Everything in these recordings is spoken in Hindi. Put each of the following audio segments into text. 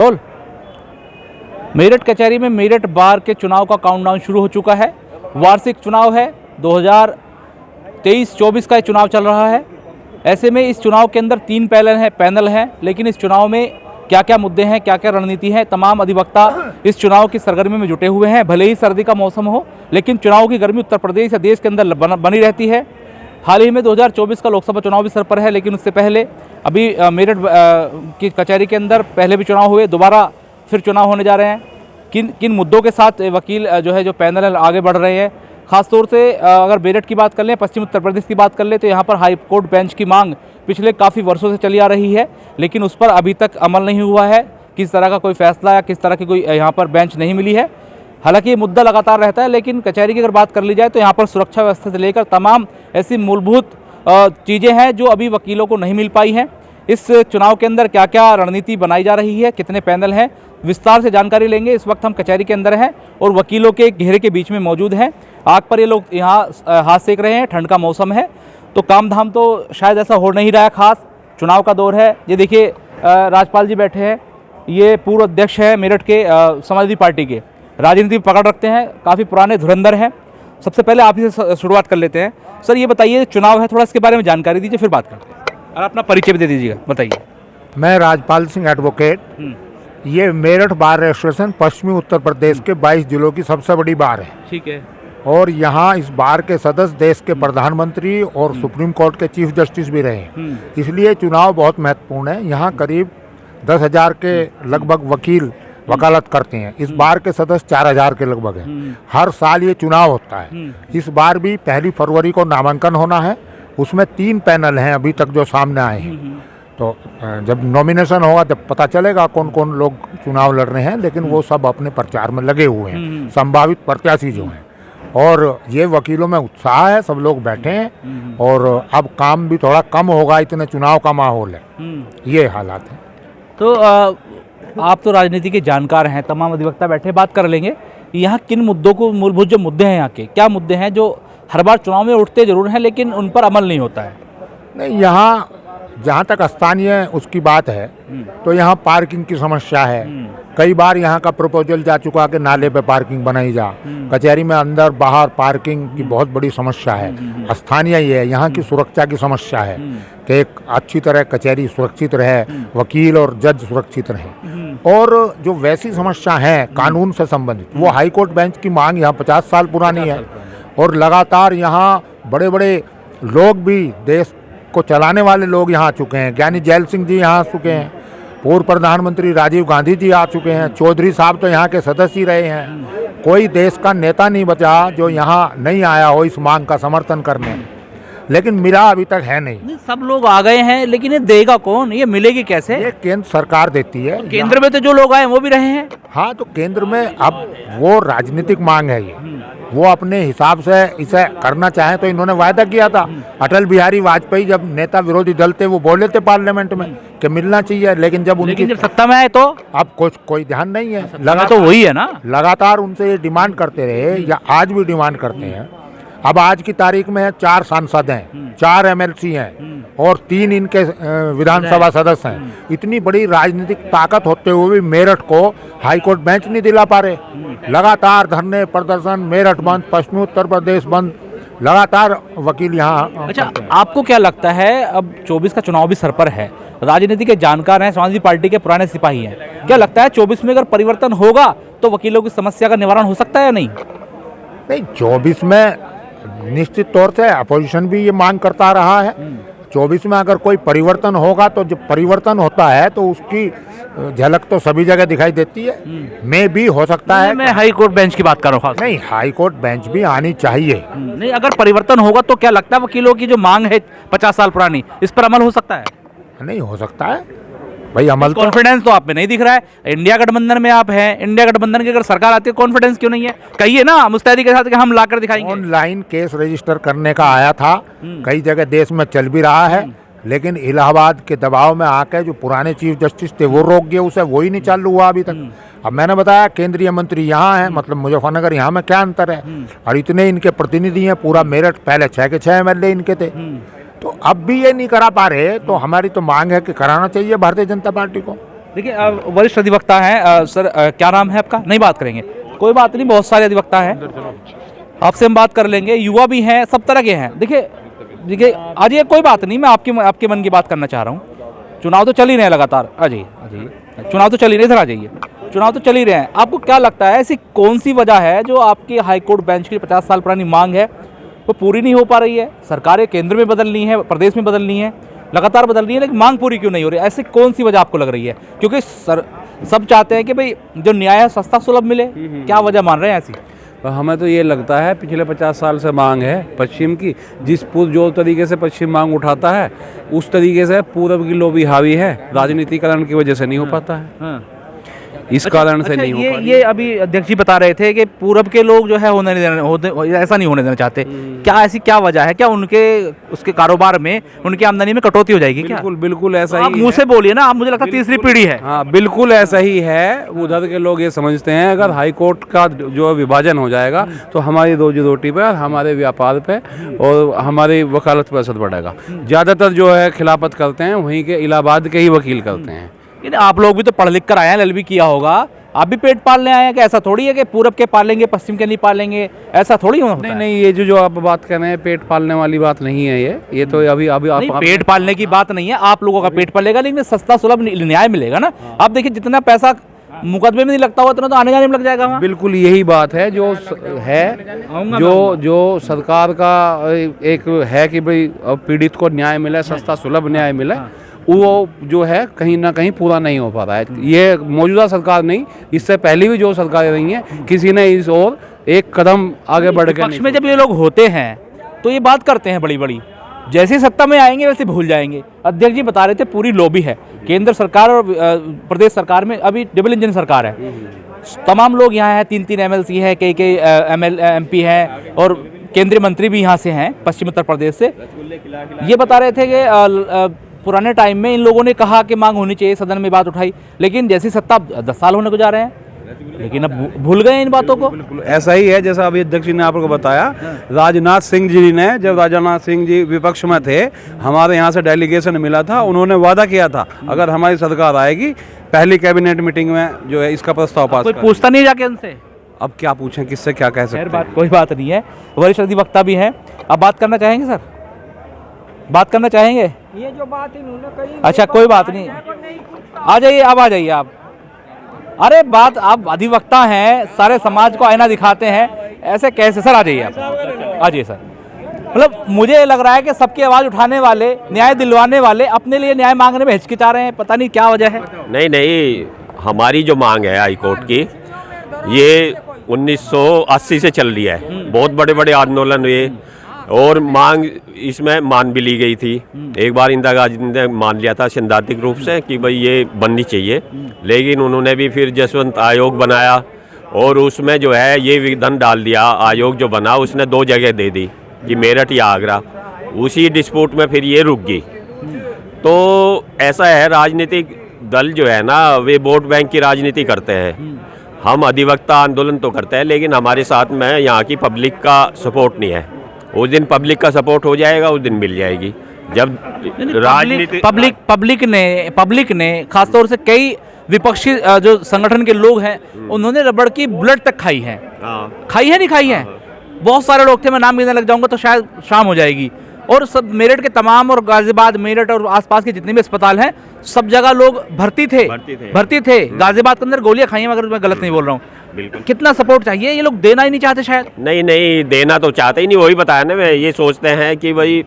बोल। मेरठ कचहरी में मेरठ बार के चुनाव का काउंटडाउन शुरू हो चुका है। वार्षिक चुनाव है, 2023-24 का चुनाव चल रहा है। ऐसे में इस चुनाव के अंदर 3 पैनल हैं, लेकिन इस चुनाव में क्या क्या मुद्दे हैं, क्या क्या रणनीति है, तमाम अधिवक्ता इस चुनाव की सरगर्मी में जुटे हुए हैं। भले ही सर्दी का मौसम हो, लेकिन चुनाव की गर्मी उत्तर प्रदेश या देश के अंदर बनी रहती है। हाल ही में 2024 का लोकसभा चुनाव भी सर पर है, लेकिन उससे पहले अभी मेरठ की कचहरी के अंदर पहले भी चुनाव हुए, दोबारा फिर चुनाव होने जा रहे हैं। किन मुद्दों के साथ वकील जो पैनल है आगे बढ़ रहे हैं। खासतौर से अगर मेरठ की बात कर लें, पश्चिम उत्तर प्रदेश की बात कर लें, तो यहाँ पर हाई कोर्ट बेंच की मांग पिछले काफ़ी वर्षों से चली आ रही है, लेकिन उस पर अभी तक अमल नहीं हुआ है। किस तरह का कोई फैसला या किस तरह की कोई यहाँ पर बेंच नहीं मिली है। हालांकि ये मुद्दा लगातार रहता है, लेकिन कचहरी की अगर बात कर ली जाए तो यहाँ पर सुरक्षा व्यवस्था से लेकर तमाम ऐसी मूलभूत चीज़ें हैं जो अभी वकीलों को नहीं मिल पाई हैं। इस चुनाव के अंदर क्या क्या रणनीति बनाई जा रही है, कितने पैनल हैं, विस्तार से जानकारी लेंगे। इस वक्त हम कचहरी के अंदर हैं और वकीलों के घेरे के बीच में मौजूद हैं। आग पर ये लोग यहाँ हाथ सेक रहे हैं, ठंड का मौसम है तो काम धाम तो शायद ऐसा हो नहीं रहा है खास। चुनाव का दौर है। ये देखिए राजपाल जी बैठे हैं, ये पूर्व अध्यक्ष हैं मेरठ के समाजवादी पार्टी के, राजनीति पकड़ रखते हैं, काफ़ी पुराने धुरंधर हैं। सबसे पहले आप ही से शुरुआत कर लेते हैं। सर ये बताइए, चुनाव है, थोड़ा इसके बारे में जानकारी दीजिए, फिर बात करते हैं और अपना परिचय भी दे दीजिएगा। बताइए। मैं राजपाल सिंह एडवोकेट। ये मेरठ बार एसोसिएशन पश्चिमी उत्तर प्रदेश के 22 जिलों की सबसे बड़ी बार है। ठीक है। और यहाँ इस बार के सदस्य देश के प्रधानमंत्री और सुप्रीम कोर्ट के चीफ जस्टिस भी रहे हैं, इसलिए चुनाव बहुत महत्वपूर्ण है। यहाँ करीब 10,000 के लगभग वकील वकालत करते हैं। इस बार के सदस्य 4,000 के लगभग हैं। हर साल ये चुनाव होता है। इस बार भी 1 फरवरी को नामांकन होना है। उसमें 3 पैनल हैं अभी तक जो सामने आए हैं। तो जब नॉमिनेशन होगा तब पता चलेगा कौन कौन लोग चुनाव लड़ रहे हैं, लेकिन वो सब अपने प्रचार में लगे हुए हैं, संभावित प्रत्याशी जो हैं। और ये वकीलों में उत्साह है, सब लोग बैठे हैं और अब काम भी थोड़ा कम होगा, इतने चुनाव का माहौल है। ये हालात हैं। तो आप तो राजनीति के जानकार हैं, तमाम अधिवक्ता बैठे, बात कर लेंगे। यहाँ किन मुद्दों को, मूलभूत जो मुद्दे हैं यहाँ के, क्या मुद्दे हैं जो हर बार चुनाव में उठते जरूर हैं लेकिन उन पर अमल नहीं होता है? नहीं, यहाँ जहाँ तक स्थानीय उसकी बात है तो यहाँ पार्किंग की समस्या है। कई बार यहाँ का प्रपोजल जा चुका कि नाले पे पार्किंग बनाई जा। कचहरी में अंदर बाहर पार्किंग की बहुत बड़ी समस्या है। स्थानीय ये है, यहाँ की सुरक्षा की समस्या है कि एक अच्छी तरह कचहरी सुरक्षित रहे, वकील और जज सुरक्षित रहे। और जो वैसी समस्या है कानून से संबंधित, वो हाई कोर्ट बेंच की मांग यहाँ 50 साल पुरानी है। और लगातार यहाँ बड़े बड़े लोग भी, देश को चलाने वाले लोग यहाँ आ चुके हैं। ज्ञानी जैल सिंह जी यहाँ आ चुके हैं, पूर्व प्रधानमंत्री राजीव गांधी जी आ चुके हैं, चौधरी साहब तो यहाँ के सदस्य ही रहे हैं। कोई देश का नेता नहीं बचा जो यहाँ नहीं आया हो इस मांग का समर्थन करने, लेकिन मिला अभी तक है नहीं। सब लोग आ गए हैं, लेकिन ये देगा कौन, ये मिलेगी कैसे? ये केंद्र सरकार देती है। केंद्र में तो जो लोग आए वो भी रहे हैं। हाँ, तो केंद्र में अब वो राजनीतिक मांग है, ये वो अपने हिसाब से इसे करना चाहें तो इन्होंने वायदा किया था। अटल बिहारी वाजपेयी जब नेता विरोधी दल थे वो बोले थे पार्लियामेंट में कि मिलना चाहिए, लेकिन जब सत्ता में आए तो अब कोई ध्यान नहीं है। तो वही है ना, लगातार उनसे ये डिमांड करते रहे या आज भी डिमांड करते हैं। अब आज की तारीख में 4 सांसद हैं, 4 MLC हैं और 3 इनके विधानसभा सदस्य हैं। इतनी बड़ी राजनीतिक ताकत होते हुए भी मेरठ को हाईकोर्ट बेंच नहीं दिला पा रहे। लगातार धरने प्रदर्शन, मेरठ बंद, पश्चिमी उत्तर प्रदेश बंद, लगातार वकील यहाँ। अच्छा, आपको क्या लगता है, अब 24 का चुनाव भी सर पर है, राजनीति के जानकार हैं, समाजवादी पार्टी के पुराने सिपाही हैं, क्या लगता है 24 में अगर परिवर्तन होगा तो वकीलों की समस्या का निवारण हो सकता है या नहीं? नहीं, 24 में निश्चित तौर से अपोजिशन भी ये मांग करता रहा है। 24 में अगर कोई परिवर्तन होगा तो जब परिवर्तन होता है तो उसकी झलक तो सभी जगह दिखाई देती है। में भी हो सकता है। मैं हाई कोर्ट बेंच की बात कर रहा हूँ। नहीं, हाई कोर्ट बेंच भी आनी चाहिए। नहीं, अगर परिवर्तन होगा तो क्या लगता है वकीलों की जो मांग है 50 साल पुरानी, इस पर अमल हो सकता है? नहीं हो सकता है भाई, अमल कॉन्फिडेंस तो आप में नहीं दिख रहा है। इंडिया गठबंधन में आप हैं, इंडिया गठबंधन की अगर सरकार आती है, कॉन्फिडेंस क्यों नहीं है? कहिए ना मुस्तैदी के साथ कि हम लाकर दिखाएंगे। ऑनलाइन केस रजिस्टर करने का आया था, कई जगह देश में चल भी रहा है, लेकिन इलाहाबाद के दबाव में आके जो पुराने चीफ जस्टिस थे वो रोक गए उसे, वही नहीं चालू हुआ अभी तक। अब मैंने बताया केंद्रीय मंत्री यहाँ है, मतलब मुजफ्फरनगर, यहाँ में क्या अंतर है? और इतने इनके प्रतिनिधि हैं, पूरा मेरठ पहले 6 के 6 MLA इनके थे, तो अब भी ये नहीं करा पा रहे। तो हमारी तो मांग है कि कराना चाहिए भारतीय जनता पार्टी को। देखिए वरिष्ठ अधिवक्ता हैं सर, क्या नाम है आपका? नहीं बात करेंगे, कोई बात नहीं, बहुत सारे अधिवक्ता हैं, आपसे हम बात कर लेंगे। युवा भी हैं, सब तरह के हैं। देखिए देखिए आज ये कोई बात नहीं, मैं आपके मन की बात करना चाह रहा हूँ। चुनाव तो चल ही रहे हैं लगातार, आ जाइए, चुनाव तो चल ही रहे, इधर आ जाइए, चुनाव तो चल ही रहे हैं। आपको क्या लगता है ऐसी कौन सी वजह है जो आपकी हाईकोर्ट बेंच की 50 साल पुरानी मांग है वो पूरी नहीं हो पा रही है? सरकारें केंद्र में बदलनी है, प्रदेश में बदलनी है, लगातार बदल रही है, लेकिन मांग पूरी क्यों नहीं हो रही? ऐसी कौन सी वजह आपको लग रही है? क्योंकि सब चाहते हैं कि भाई जो न्याय है सस्ता सुलभ मिले, क्या वजह मान रहे हैं ऐसी? हमें तो ये लगता है पिछले 50 साल से मांग है पश्चिम की, जो तरीके से पश्चिम मांग उठाता है उस तरीके से पूरब की लोभी हावी है, राजनीतिकरण की वजह से नहीं हो पाता है। इस कारण से नहीं हो पाता। ये अभी अध्यक्ष जी बता रहे थे कि पूरब के लोग जो है होने नहीं देना, ऐसा नहीं होने देना चाहते। क्या ऐसी क्या वजह है? क्या उनके उसके कारोबार में, उनकी आमदनी में कटौती हो जाएगी क्या? बिल्कुल ऐसा ही आप मुंह से बोलिए ना, आप, मुझे लगता है तीसरी पीढ़ी है। हाँ बिल्कुल ऐसा ही है। उधर के लोग ये समझते हैं अगर हाई कोर्ट का जो विभाजन हो जाएगा तो हमारी रोजी रोटी पे, हमारे व्यापार पे और हमारी वकालत पर असर पड़ेगा। ज़्यादातर जो है खिलाफत करते हैं वहीं के इलाहाबाद के ही वकील करते हैं। आप लोग भी तो पढ़ लिख कर आए हैं, LLB किया होगा, आप भी पेट पालने आए हैं कि ऐसा थोड़ी है कि पूरब के पालेंगे पश्चिम के नहीं पालेंगे, ऐसा थोड़ी होता है। नहीं, ये जो आप बात कर रहे हैं पेट पालने वाली बात नहीं है। ये तो अभी आप पेट पालने की बात नहीं है, आप लोगों का पेट पालेगा, लेकिन सस्ता सुलभ न्याय मिलेगा ना। आप देखिए जितना पैसा मुकदमे में नहीं लगता हुआ उतना तो आने जाने में लग जाएगा वहाँ। बिल्कुल यही बात है जो सरकार का एक है कि भाई पीड़ित को न्याय मिले, सस्ता सुलभ न्याय मिले, वो जो है कहीं ना कहीं पूरा नहीं हो पा रहा है। ये मौजूदा सरकार नहीं, इससे पहले भी जो सरकारें रही हैं किसी ने इस ओर एक कदम आगे बढ़ के पक्ष में जब ये लोग होते हैं तो ये बात करते हैं बड़ी बड़ी, जैसे सत्ता में आएंगे वैसे भूल जाएंगे। अध्यक्ष जी बता रहे थे पूरी लॉबी है केंद्र सरकार और प्रदेश सरकार में, अभी डबल इंजन सरकार है। तमाम लोग यहाँ हैं, 3 MLC है, कई MP हैं और केंद्रीय मंत्री भी यहाँ से हैं पश्चिम उत्तर प्रदेश से। ये बता रहे थे कि पुराने टाइम में इन लोगों ने कहा कि मांग होनी चाहिए, सदन में बात उठाई, लेकिन जैसी सत्ता 10 साल होने को जा रहे हैं, लेकिन अब भूल गए इन बातों को। बिल्कुल ऐसा ही है जैसा अभी अध्यक्ष जी ने आपको बताया। राजनाथ सिंह जी ने, जब राजनाथ सिंह जी विपक्ष में थे, हमारे यहाँ से डेलीगेशन मिला था, उन्होंने वादा किया था अगर हमारी सरकार आएगी पहली कैबिनेट मीटिंग में जो है इसका प्रस्ताव पास कोई पूछता नहीं जाके उनसे। अब क्या पूछें, किससे क्या कह सकते हैं? कोई बात नहीं है, वरिष्ठ अधिवक्ता भी हैं। आप बात करना चाहेंगे सर? बात करना चाहेंगे? ये जो बात इन्होंने कही, अच्छा कोई बात नहीं, आ जाइए, अब आ जाइए आप। अरे बात, आप अधिवक्ता हैं, सारे समाज को आईना दिखाते हैं, ऐसे कैसे? सर आ जाइए आप, आ जाइए सर। मतलब मुझे लग रहा है कि सबकी आवाज़ उठाने वाले, न्याय दिलवाने वाले अपने लिए न्याय मांगने में हिचकिचा रहे हैं, पता नहीं क्या वजह है। नहीं, हमारी जो मांग है हाई कोर्ट की, ये 1980 से चल रही है। बहुत बड़े बड़े आंदोलन हुए और मांग इसमें मान भी ली गई थी। एक बार इंदिरा गांधी ने मान लिया था सैद्धांतिक रूप से कि भाई ये बननी चाहिए, लेकिन उन्होंने भी फिर जसवंत आयोग बनाया और उसमें जो है ये विधान डाल दिया। आयोग जो बना उसने 2 जगह दे दी कि मेरठ या आगरा, उसी डिस्प्यूट में फिर ये रुक गई। तो ऐसा है, राजनीतिक दल जो है ना वे वोट बैंक की राजनीति करते हैं। हम अधिवक्ता आंदोलन तो करते हैं, लेकिन हमारे साथ में यहाँ की पब्लिक का सपोर्ट नहीं है। उस दिन पब्लिक का सपोर्ट हो जाएगा, उस दिन मिल जाएगी। जब राजनीति पब्लिक ने खासतौर से कई विपक्षी जो संगठन के लोग हैं उन्होंने रबड़ की बुलेट तक खाई है। खाई है नहीं खाई है? बहुत सारे लोग थे, मैं नाम गिनने लग जाऊंगा तो शायद शाम हो जाएगी। और सब मेरठ के तमाम और गाजियाबाद, मेरठ और आसपास के जितने भी अस्पताल हैं सब जगह लोग भर्ती थे। गाजियाबाद के अंदर गोलियां खाई हैं, अगर मैं गलत नहीं बोल रहा हूँ। बिल्कुल। कितना सपोर्ट चाहिए? ये लोग देना ही नहीं चाहते शायद। नहीं, देना तो चाहते ही नहीं, वही बताया ना मैं। ये सोचते हैं कि भाई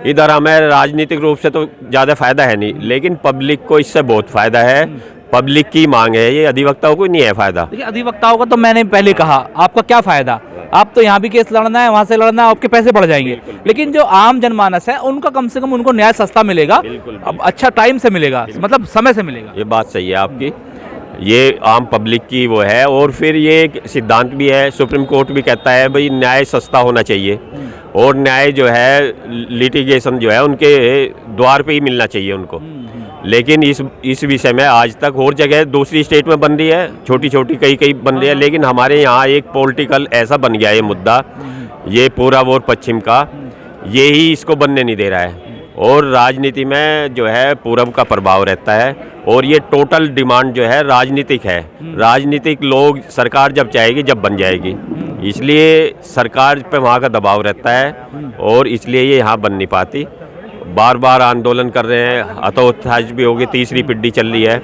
इधर हमें राजनीतिक रूप से तो ज़्यादा फायदा है नहीं, लेकिन पब्लिक को इससे बहुत फायदा है। पब्लिक की मांग है, ये अधिवक्ताओं को नहीं है फायदा। देखिए अधिवक्ताओं का तो मैंने पहले कहा, आपका क्या फायदा? आप तो यहाँ भी केस लड़ना है, वहाँ से लड़ना है, आपके पैसे बढ़ जाएंगे। लेकिन जो आम जनमानस है उनका कम से कम उनको न्याय सस्ता मिलेगा, अब अच्छा टाइम से मिलेगा, मतलब समय से मिलेगा। ये बात सही है आपकी, ये आम पब्लिक की वो है। और फिर ये एक सिद्धांत भी है, सुप्रीम कोर्ट भी कहता है भाई न्याय सस्ता होना चाहिए और न्याय जो है लिटिगेशन जो है उनके द्वार पे ही मिलना चाहिए उनको। लेकिन इस विषय में आज तक और जगह दूसरी स्टेट में बन रही है, छोटी छोटी कई बन रही है, लेकिन हमारे यहाँ एक पॉलिटिकल ऐसा बन गया ये मुद्दा, ये पूरब और पश्चिम का, ये ही इसको बनने नहीं दे रहा है। और राजनीति में जो है पूरब का प्रभाव रहता है और ये टोटल डिमांड जो है राजनीतिक है। राजनीतिक लोग सरकार जब चाहेगी जब बन जाएगी, इसलिए सरकार पे वहाँ का दबाव रहता है और इसलिए ये यहाँ बन नहीं पाती। बार बार आंदोलन कर रहे हैं, हतोत्साह भी होगी, तीसरी पिड्डी चल रही है,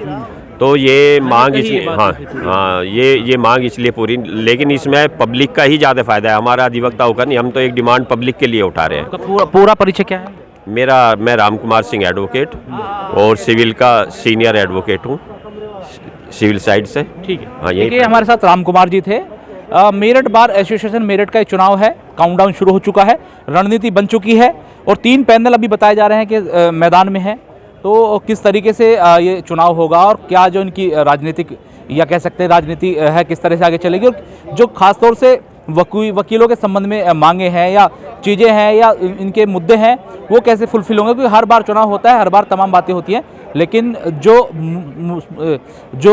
तो ये मांग इसलिए हाँ ये मांग इसलिए पूरी, लेकिन इसमें पब्लिक का ही ज़्यादा फायदा है, हमारा अधिवक्ता होकर नहीं, हम तो एक डिमांड पब्लिक के लिए उठा रहे हैं। आपका पूरा परिचय क्या है? मैं राम कुमार सिंह एडवोकेट और सिविल का सीनियर एडवोकेट हूँ, सिविल साइड से। ठीक है, हाँ, देखिए हमारे साथ राम कुमार जी थे। मेरठ बार एसोसिएशन मेरठ का एक चुनाव है, काउंटडाउन शुरू हो चुका है, रणनीति बन चुकी है और 3 पैनल अभी बताए जा रहे हैं कि मैदान में है। तो किस तरीके से ये चुनाव होगा और क्या जो इनकी राजनीतिक या कह सकते हैं राजनीति है किस तरह से आगे चलेगी, और जो खासतौर से वकीलों के संबंध में मांगे हैं या चीज़ें हैं या इनके मुद्दे हैं वो कैसे फुलफिल होंगे, क्योंकि हर बार चुनाव होता है, हर बार तमाम बातें होती हैं, लेकिन जो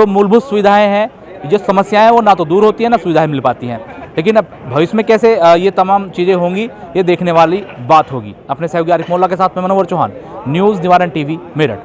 मूलभूत सुविधाएं हैं, जो समस्याएं हैं वो ना तो दूर होती हैं ना सुविधाएं मिल पाती हैं। लेकिन अब भविष्य में कैसे ये तमाम चीज़ें होंगी ये देखने वाली बात होगी। अपने सहयोगी आरिफ मोल्ला के साथ मैं मनोहर चौहान, न्यूज़ निवारण टीवी, मेरठ।